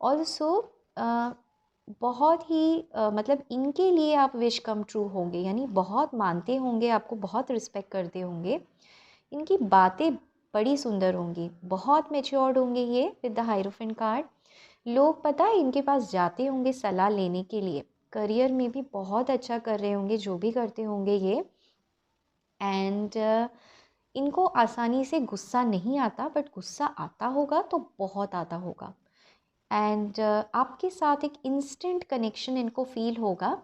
ऑल्सो बहुत ही मतलब इनके लिए आप विश कम ट्रू होंगे, यानी बहुत मानते होंगे, आपको बहुत रिस्पेक्ट करते होंगे, इनकी बातें बड़ी सुंदर होंगी, बहुत मैच्योर्ड होंगे ये विद द हाइरोफेंट कार्ड। लोग पता है इनके पास जाते होंगे सलाह लेने के लिए, करियर में भी बहुत अच्छा कर रहे होंगे जो भी करते होंगे ये, एंड इनको आसानी से गुस्सा नहीं आता, बट गुस्सा आता होगा तो बहुत आता होगा, एंड आपके साथ एक इंस्टेंट कनेक्शन इनको फील होगा।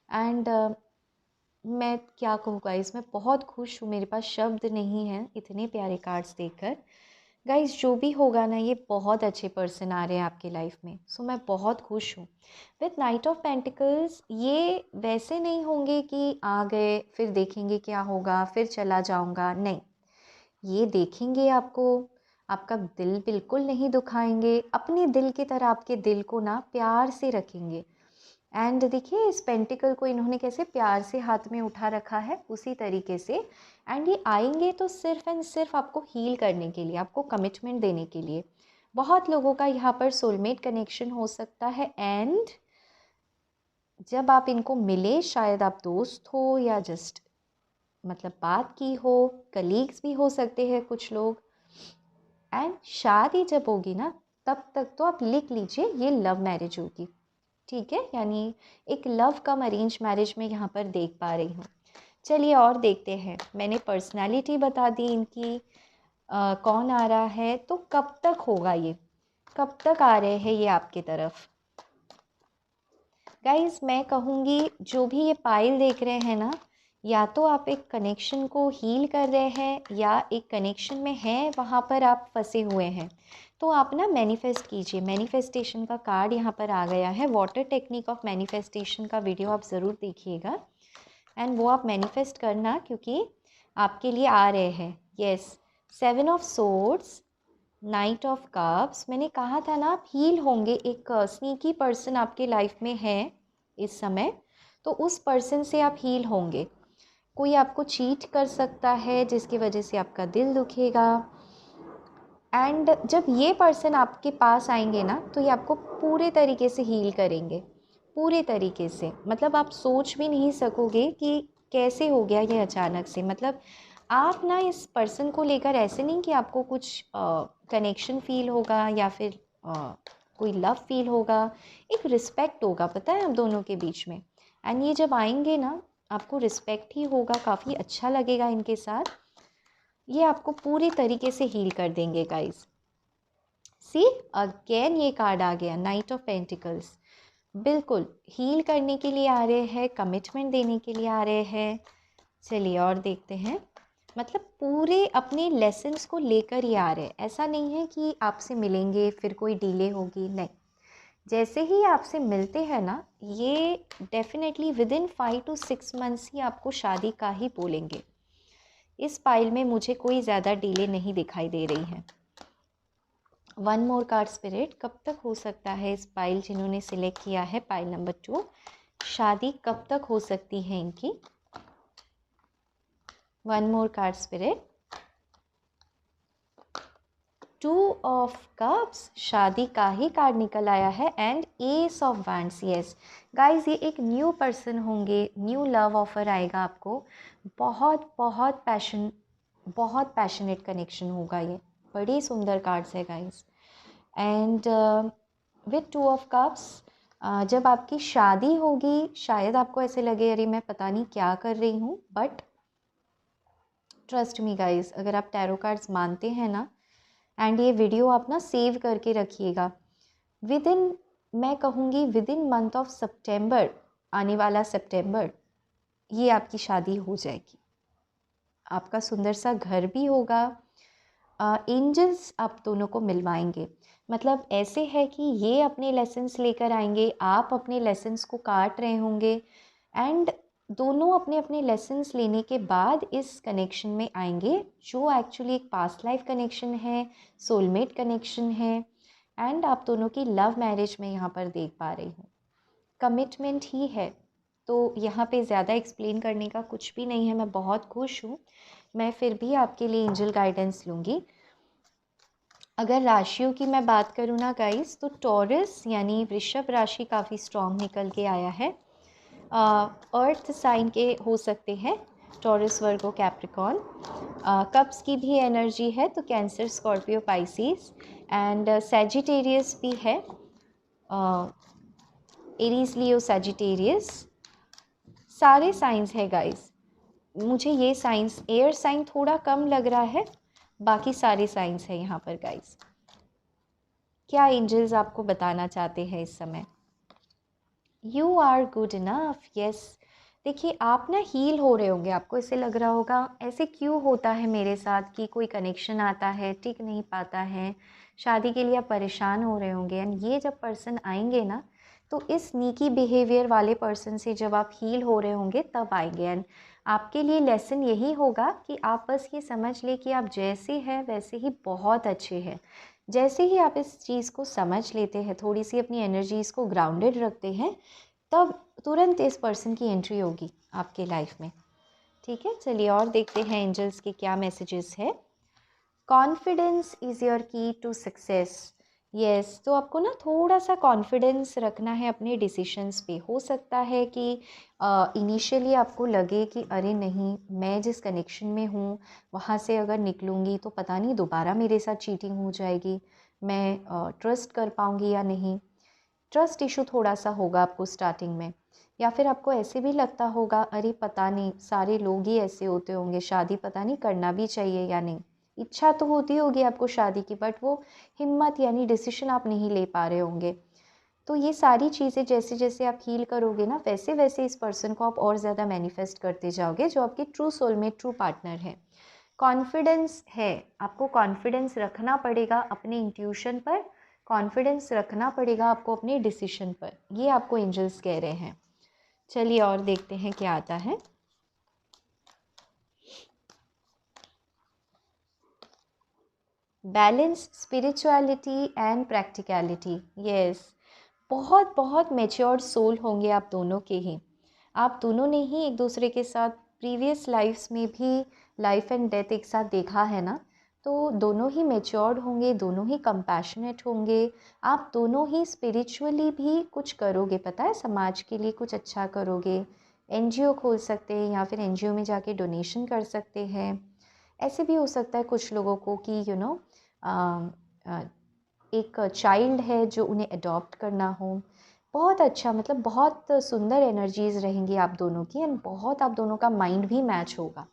एंड मैं क्या कहूँ गाइस, मैं बहुत खुश हूँ, मेरे पास शब्द नहीं हैं इतने प्यारे कार्ड्स देखकर। गाइस जो भी होगा ना, ये बहुत अच्छे पर्सन आ रहे हैं आपके लाइफ में, सो मैं बहुत खुश हूँ। विथ नाइट ऑफ पेंटिकल्स ये वैसे नहीं होंगे कि आ गए फिर देखेंगे क्या होगा फिर चला जाऊँगा, नहीं, ये देखेंगे आपको, आपका दिल बिल्कुल नहीं दुखाएंगे, अपने दिल की तरह आपके दिल को ना प्यार से रखेंगे। एंड देखिए इस पेंटिकल को इन्होंने कैसे प्यार से हाथ में उठा रखा है, उसी तरीके से। एंड ये आएंगे तो सिर्फ एंड सिर्फ आपको हील करने के लिए, आपको कमिटमेंट देने के लिए। बहुत लोगों का यहाँ पर सोलमेट कनेक्शन हो सकता है, एंड जब आप इनको मिले, शायद आप दोस्त हो या जस्ट मतलब बात की हो, कलीग्स भी हो सकते हैं कुछ लोग, एंड शादी जब होगी ना, तब तक तो आप लिख लीजिए ये लव मैरिज होगी। ठीक है, यानी एक लव कम अरेंज मैरिज में यहाँ पर देख पा रही हूँ। चलिए और देखते हैं, मैंने पर्सनालिटी बता दी इनकी, कौन आ रहा है, तो कब तक होगा ये, कब तक आ रहे हैं ये आपकी तरफ। गाइज मैं कहूँगी जो भी ये पाइल देख रहे हैं ना, या तो आप एक कनेक्शन को हील कर रहे हैं या एक कनेक्शन में हैं, वहाँ पर आप फंसे हुए हैं, तो आप ना मैनिफेस्ट कीजिए। मैनिफेस्टेशन का कार्ड यहाँ पर आ गया है, वाटर टेक्निक ऑफ मैनिफेस्टेशन का वीडियो आप ज़रूर देखिएगा, एंड वो आप मैनिफेस्ट करना क्योंकि आपके लिए आ रहे हैं। Yes, 7 of swords, night of cups, मैंने कहा था ना आप हील होंगे, एक स्नीकी पर्सन आपके लाइफ में है इस समय, तो उस पर्सन से आप हील होंगे। कोई आपको चीट कर सकता है जिसकी वजह से आपका दिल दुखेगा, एंड जब ये पर्सन आपके पास आएंगे ना, तो ये आपको पूरे तरीके से हील करेंगे, पूरे तरीके से, मतलब आप सोच भी नहीं सकोगे कि कैसे हो गया ये अचानक से। मतलब आप ना इस पर्सन को लेकर ऐसे नहीं कि आपको कुछ कनेक्शन फील होगा या फिर कोई लव फील होगा, एक रिस्पेक्ट होगा, पता है, हम दोनों के बीच में। एंड ये जब आएंगे ना, आपको रिस्पेक्ट ही होगा, काफ़ी अच्छा लगेगा इनके साथ, ये आपको पूरी तरीके से हील कर देंगे गाइस। सी अगेन ये कार्ड आ गया, नाइट ऑफ पेंटिकल्स, बिल्कुल हील करने के लिए आ रहे हैं, कमिटमेंट देने के लिए आ रहे हैं। चलिए और देखते हैं, मतलब पूरे अपने लेसन्स को लेकर ही आ रहे हैं, ऐसा नहीं है कि आपसे मिलेंगे फिर कोई डिले होगी, नहीं, जैसे ही आपसे मिलते हैं ना, ये definitely within 5 to 6 months ही आपको शादी का ही बोलेंगे। इस पाइल में मुझे कोई ज़्यादा डिले नहीं दिखाई दे रही है। वन मोर कार्ड स्पिरिट, कब तक हो सकता है इस पाइल जिन्होंने सिलेक्ट किया है पाइल नंबर 2, शादी कब तक हो सकती है इनकी। One more card spirit, two of cups, शादी का ही कार्ड निकल आया है, and S of wands. Yes guys, ये एक न्यू पर्सन होंगे, न्यू लव ऑफर आएगा आपको, बहुत बहुत पैशनेट कनेक्शन होगा ये, बड़ी सुंदर कार्ड्स है guys. And with two of cups, जब आपकी शादी होगी शायद आपको ऐसे लगे अरे मैं पता नहीं क्या कर रही हूँ, बट ट्रस्ट मी गाइज, अगर आप टैरो कार्ड्स मानते हैं ना, एंड ये वीडियो आप ना सेव करके रखिएगा, विद इन, मैं कहूँगी विद इन मंथ ऑफ सितंबर, आने वाला सितंबर, ये आपकी शादी हो जाएगी, आपका सुंदर सा घर भी होगा, एंजल्स आप दोनों को मिलवाएंगे। मतलब ऐसे है कि ये अपने लेसन्स लेकर आएंगे, आप अपने लेसन्स को काट रहे होंगे, एंड दोनों अपने अपने लेसन्स लेने के बाद इस कनेक्शन में आएंगे, जो एक्चुअली एक पास्ट लाइफ कनेक्शन है, सोलमेट कनेक्शन है, एंड आप दोनों की लव मैरिज में यहाँ पर देख पा रही हूँ, कमिटमेंट ही है। तो यहाँ पे ज़्यादा एक्सप्लेन करने का कुछ भी नहीं है, मैं बहुत खुश हूँ। मैं फिर भी आपके लिए एंजल गाइडेंस लूँगी। अगर राशियों की मैं बात करूँ ना गाइस, तो टॉरस यानी वृषभ राशि काफ़ी स्ट्रॉन्ग निकल के आया है। अर्थ साइन के हो सकते हैं टॉरस, वर्गो, कैप्रिकॉन। कप्स की भी एनर्जी है, तो cancer, Scorpio, Pisces, and Sagittarius भी है, एरीज, लियो, सैजिटेरियस, सारे साइंस है गाइस। मुझे ये साइंस, एयर साइन थोड़ा कम लग रहा है, बाकी सारे साइंस है यहाँ पर गाइस। क्या एंजल्स आपको बताना चाहते हैं इस समय? You are good enough. Yes, देखिए आप ना हील हो रहे होंगे, आपको ऐसे लग रहा होगा ऐसे क्यों होता है मेरे साथ कि कोई कनेक्शन आता है टिक नहीं पाता है, शादी के लिए आप परेशान हो रहे होंगे, एंड ये जब पर्सन आएंगे ना, तो इस नीकी बिहेवियर वाले पर्सन से जब आप हील हो रहे होंगे तब आएंगे। एंड आपके लिए लेसन यही होगा कि आप बस ये समझ ले कि आप जैसे हैं वैसे ही बहुत अच्छे हैं। जैसे ही आप इस चीज़ को समझ लेते हैं, थोड़ी सी अपनी एनर्जीज़ को ग्राउंडेड रखते हैं, तब तुरंत इस पर्सन की एंट्री होगी आपके लाइफ में। ठीक है, चलिए और देखते हैं एंजल्स के क्या मैसेजेस है। कॉन्फिडेंस इज़ योर की टू सक्सेस। यस, तो आपको ना थोड़ा सा कॉन्फिडेंस रखना है अपने डिसीशंस पे। हो सकता है कि इनिशियली आपको लगे कि अरे नहीं, मैं जिस कनेक्शन में हूँ वहाँ से अगर निकलूँगी तो पता नहीं दोबारा मेरे साथ चीटिंग हो जाएगी, मैं ट्रस्ट कर पाऊँगी या नहीं। ट्रस्ट इशू थोड़ा सा होगा आपको स्टार्टिंग में, या फिर आपको ऐसे भी लगता होगा अरे पता नहीं सारे लोग ही ऐसे होते होंगे, शादी पता नहीं करना भी चाहिए या नहीं। इच्छा तो होती होगी आपको शादी की, बट वो हिम्मत यानी डिसीजन आप नहीं ले पा रहे होंगे। तो ये सारी चीज़ें जैसे जैसे आप हील करोगे ना, वैसे वैसे इस पर्सन को आप और ज़्यादा मैनिफेस्ट करते जाओगे, जो आपके ट्रू सोलमेट, ट्रू पार्टनर है। कॉन्फिडेंस है, आपको कॉन्फिडेंस रखना पड़ेगा अपने इंट्यूशन पर, कॉन्फिडेंस रखना पड़ेगा आपको अपने डिसीजन पर, ये आपको एंजल्स कह रहे हैं। चलिए और देखते हैं क्या आता है। Balance, spirituality and practicality. Yes, बहुत बहुत मैच्योर्ड सोल होंगे आप दोनों के ही। आप दोनों ने ही एक दूसरे के साथ प्रीवियस लाइफ्स में भी लाइफ एंड डेथ एक साथ देखा है ना, तो दोनों ही मैच्योर्ड होंगे, दोनों ही कंपैशनेट होंगे। आप दोनों ही स्पिरिचुअली भी कुछ करोगे, पता है, समाज के लिए कुछ अच्छा करोगे। एनजीओ खोल सकते हैं या फिर एनजीओ में जाके डोनेशन कर सकते हैं। ऐसे भी हो सकता है कुछ लोगों को कि एक चाइल्ड है जो उन्हें अडॉप्ट करना हो। बहुत अच्छा, मतलब बहुत सुंदर एनर्जीज़ रहेंगी आप दोनों की, एंड बहुत आप दोनों का माइंड भी मैच होगा।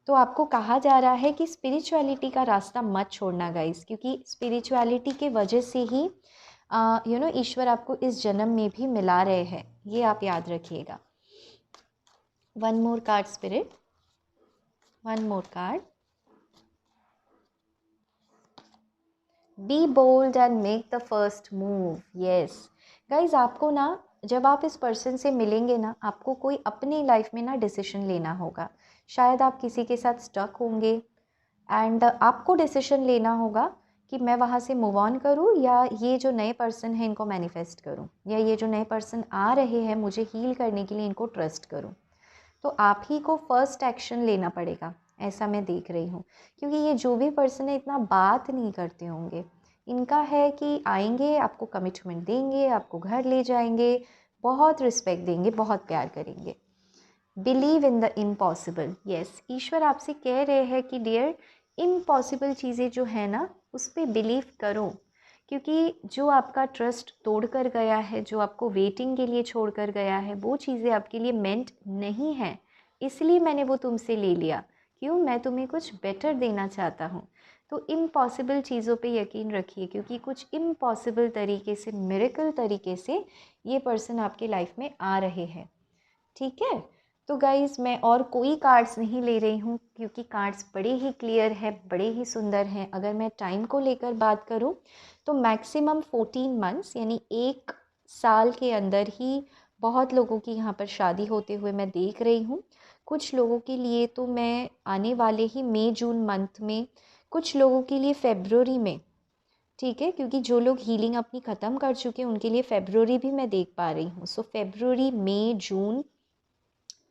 तो आपको कहा जा रहा है कि स्पिरिचुअलिटी का रास्ता मत छोड़ना गाइस, क्योंकि स्पिरिचुअलिटी के वजह से ही ईश्वर आपको इस जन्म में भी मिला रहे हैं, ये आप याद रखिएगा। One more card spirit, one more card. Be bold and make the first move. Yes guys, आपको ना जब आप इस पर्सन से मिलेंगे ना, आपको कोई अपनी लाइफ में ना डिसीजन लेना होगा। शायद आप किसी के साथ स्टक होंगे, एंड आपको डिसीजन लेना होगा कि मैं वहाँ से मूव ऑन करूँ, या ये जो नए पर्सन है इनको मैनिफेस्ट करूँ, या ये जो नए पर्सन आ रहे हैं मुझे हील करने के लिए इनको ट्रस्ट करूँ। तो आप ही को फर्स्ट एक्शन लेना पड़ेगा। ऐसा मैं देख रही हूँ। क्योंकि ये जो भी पर्सन है इतना बात नहीं करते होंगे, इनका है कि आएंगे, आपको कमिटमेंट देंगे, आपको घर ले जाएंगे, बहुत रिस्पेक्ट देंगे, बहुत प्यार करेंगे। Believe in the impossible. Yes, ईश्वर आपसे कह रहे हैं कि डियर, इम्पॉसिबल चीज़ें जो है ना उस पर बिलीव करो, क्योंकि जो आपका ट्रस्ट तोड़ कर गया है, जो आपको वेटिंग के लिए छोड़ कर गया है, वो चीज़ें आपके लिए मेंट नहीं है। इसलिए मैंने वो तुमसे ले लिया। क्यों? मैं तुम्हें कुछ बेटर देना चाहता हूँ। तो इम्पॉसिबल चीज़ों पे यकीन रखिए, क्योंकि कुछ इम्पॉसिबल तरीके से, मिरेकल तरीके से ये पर्सन आपके लाइफ में आ रहे हैं। ठीक है, तो गाइज़ मैं और कोई कार्ड्स नहीं ले रही हूँ, क्योंकि कार्ड्स बड़े ही क्लियर है, बड़े ही सुंदर हैं। अगर मैं टाइम को लेकर बात करूँ तो मैक्सिमम 14 मंथ्स यानी 1 साल के अंदर ही बहुत लोगों की यहाँ पर शादी होते हुए मैं देख रही हूँ। कुछ लोगों के लिए तो मैं आने वाले ही मई जून मंथ में, कुछ लोगों के लिए फेब्रुअरी में। ठीक है, क्योंकि जो लोग हीलिंग अपनी ख़त्म कर चुके हैं उनके लिए फेब्रुअरी भी मैं देख पा रही हूँ। सो फेब्रुअरी, मई, जून,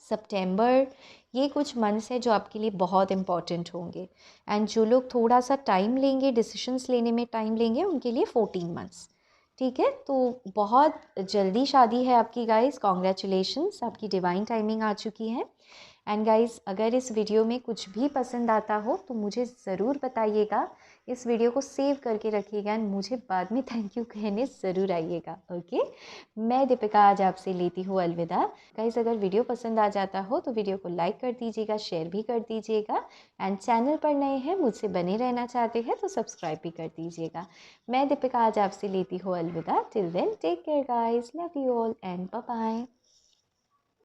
सितंबर, ये कुछ मंथ्स है जो आपके लिए बहुत इम्पॉर्टेंट होंगे। एंड जो लोग थोड़ा सा टाइम लेंगे, डिसीशंस लेने में टाइम लेंगे, उनके लिए 14 मंथ्स। ठीक है, तो बहुत जल्दी शादी है आपकी गाइस, कॉन्ग्रेचुलेशंस, आपकी डिवाइन टाइमिंग आ चुकी है। एंड गाइस, अगर इस वीडियो में कुछ भी पसंद आता हो तो मुझे ज़रूर बताइएगा, इस वीडियो को सेव करके रखिएगा एंड मुझे बाद में थैंक यू कहने ज़रूर आइएगा। ओके, मैं दीपिका आज आपसे लेती हूँ अलविदा। गाइस, अगर वीडियो पसंद आ जाता हो तो वीडियो को लाइक कर दीजिएगा, शेयर भी कर दीजिएगा, एंड चैनल पर नए हैं, मुझसे बने रहना चाहते हैं तो सब्सक्राइब भी कर दीजिएगा। मैं दीपिका आज आपसे लेती हूँ अलविदा। Till then take care guys, love you all and bye bye.